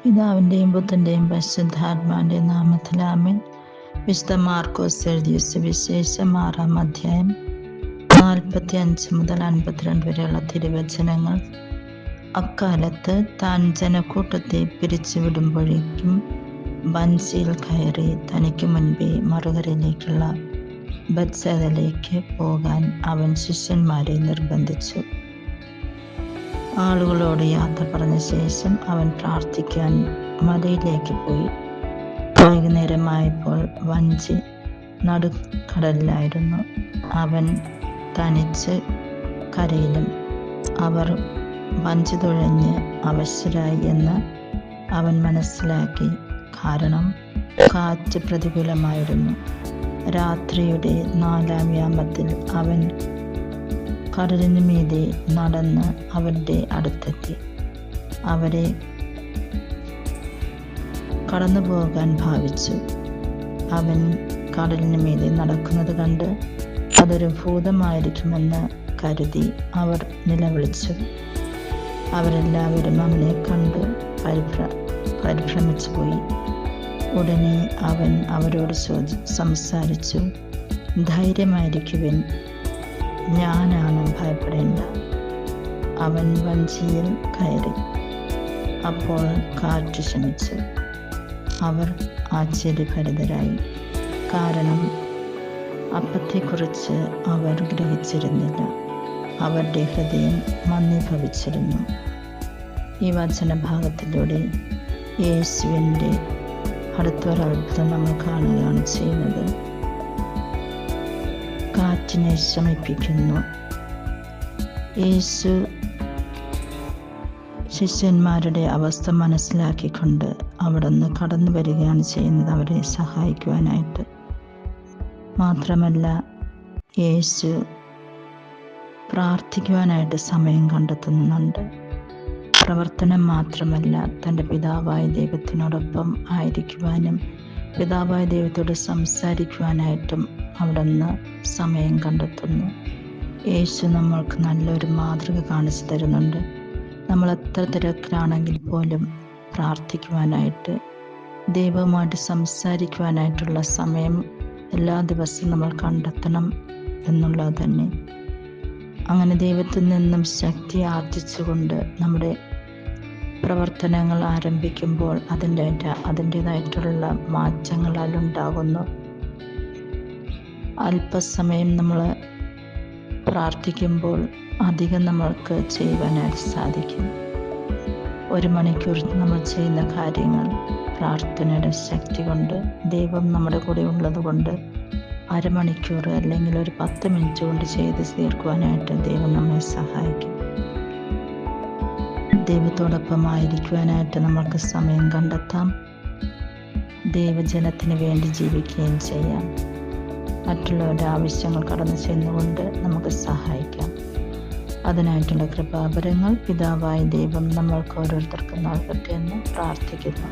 പിതാവിൻ്റെയും പുത്രൻ്റെയും പരിശുദ്ധാത്മാവിൻ്റെയും നാമത്തിൽ ആമേൻ. വിശുദ്ധ മാർക്കോസ് എഴുതിയ സുവിശേഷം 6-ാം അധ്യായം 45 മുതൽ 52 വരെയുള്ള തിരുവചനങ്ങൾ. അക്കാലത്ത് താൻ ജനക്കൂട്ടത്തെ പിരിച്ചുവിടുമ്പോഴേക്കും വഞ്ചിയിൽ കയറി തനിക്ക് മുൻപേ മറുകരയിലേക്കുള്ള ബെത്സയിദയിലേക്ക് പോകാൻ അവൻ ശിഷ്യന്മാരെ നിർബന്ധിച്ചു. ആളുകളോട് യാത്ര പറഞ്ഞ ശേഷം അവൻ പ്രാർത്ഥിക്കാൻ മലയിലേക്ക് പോയി. വൈകുന്നേരമായപ്പോൾ വഞ്ചി നടുക്കടലിലായിരുന്നു. അവൻ തനിച്ച് കരയിലും അവർ വഞ്ചി തുഴഞ്ഞ് അവശരായി എന്ന് അവൻ മനസ്സിലാക്കി. കാരണം കാറ്റ് പ്രതികൂലമായിരുന്നു. രാത്രിയുടെ 4-ാം യാമത്തിൽ അവൻ കടലിനു മീതെ നടന്ന് അവരുടെ അടുത്തെത്തി. അവരെ കടന്നു പോകാൻ ഭാവിച്ചു. അവൻ കടലിനു മീതെ നടക്കുന്നത് കണ്ട് അതൊരു ഭൂതമായിരിക്കുമെന്ന് കരുതി അവർ നിലവിളിച്ചു. അവരെല്ലാവരും അവനെ കണ്ട് പരിഭ്രമിച്ചു പോയി. ഉടനെ അവൻ അവരോട് സംസാരിച്ചു, ധൈര്യമായിരിക്കുവിൻ, ഞാനാണ്, ഭയപ്പെടേണ്ട. അവൻ വഞ്ചിയിൽ കയറി. അപ്പോൾ കാറ്റ് ശമിച്ചു. അവർ ആശ്ചര്യഭരിതരായി. കാരണം അപ്പത്തെക്കുറിച്ച് അവർ ഗ്രഹിച്ചിരുന്നില്ല. അവരുടെ ഹൃദയം മന്ദീഭവിച്ചിരുന്നു. ഈ വചനഭാഗത്തിലൂടെ യേശുവിൻ്റെ അടുത്തൊരത്ഭുതം നമ്മൾ കാണുകയാണ് ചെയ്യുന്നത്. കാറ്റിനെ ശമിപ്പിക്കുന്നു. യേശു ശിഷ്യന്മാരുടെ അവസ്ഥ മനസ്സിലാക്കിക്കൊണ്ട് അവിടുന്ന് കടന്നു വരികയാണ് ചെയ്യുന്നത്, അവരെ സഹായിക്കുവാനായിട്ട്. മാത്രമല്ല, യേശു പ്രാർത്ഥിക്കുവാനായിട്ട് സമയം കണ്ടെത്തുന്നുണ്ട്. പ്രവർത്തനം മാത്രമല്ല, തൻ്റെ പിതാവായ ദൈവത്തിനോടൊപ്പം ആയിരിക്കുവാനും പിതാവായ ദൈവത്തോട് സംസാരിക്കുവാനായിട്ടും അവിടുന്ന് സമയം കണ്ടെത്തുന്നു. യേശു നമ്മൾക്ക് നല്ലൊരു മാതൃക കാണിച്ചു തരുന്നുണ്ട്. നമ്മൾ എത്ര തിരക്കിലാണെങ്കിൽ പോലും പ്രാർത്ഥിക്കുവാനായിട്ട്, ദൈവവുമായിട്ട് സംസാരിക്കുവാനായിട്ടുള്ള സമയം എല്ലാ ദിവസവും നമ്മൾ കണ്ടെത്തണം എന്നുള്ളത് തന്നെ. അങ്ങനെ ദൈവത്തിൽ നിന്നും ശക്തി ആർജിച്ചുകൊണ്ട് നമ്മുടെ പ്രവർത്തനങ്ങൾ ആരംഭിക്കുമ്പോൾ അതിൻ്റേതായിട്ടുള്ള മാറ്റങ്ങൾ അതിലുണ്ടാകുന്നു. അല്പസമയം നമ്മൾ പ്രാർത്ഥിക്കുമ്പോൾ അധികം നമ്മൾക്ക് ചെയ്യുവാനായിട്ട് സാധിക്കും. 1 മണിക്കൂർ നമ്മൾ ചെയ്യുന്ന കാര്യങ്ങൾ പ്രാർത്ഥനയുടെ ശക്തി കൊണ്ട്, ദൈവം നമ്മുടെ കൂടെ ഉള്ളത് കൊണ്ട്, അരമണിക്കൂർ അല്ലെങ്കിൽ ഒരു 10 മിനിറ്റ് കൊണ്ട് ചെയ്ത് തീർക്കുവാനായിട്ട് ദൈവം നമ്മെ സഹായിക്കും. ദൈവത്തോടൊപ്പം ആയിരിക്കുവാനായിട്ട് നമ്മൾക്ക് സമയം കണ്ടെത്താം. ദൈവജനത്തിന് വേണ്ടി ജീവിക്കുകയും ചെയ്യാം. മറ്റുള്ളവരുടെ ആവശ്യങ്ങൾ കടന്നു ചെന്നുകൊണ്ട് നമുക്ക് സഹായിക്കാം. അതിനായിട്ടുള്ള കൃപാവരങ്ങൾ പിതാവായ ദൈവം നമ്മൾക്ക് ഓരോരുത്തർക്കും നൽകട്ടെ എന്ന് പ്രാർത്ഥിക്കുന്നു.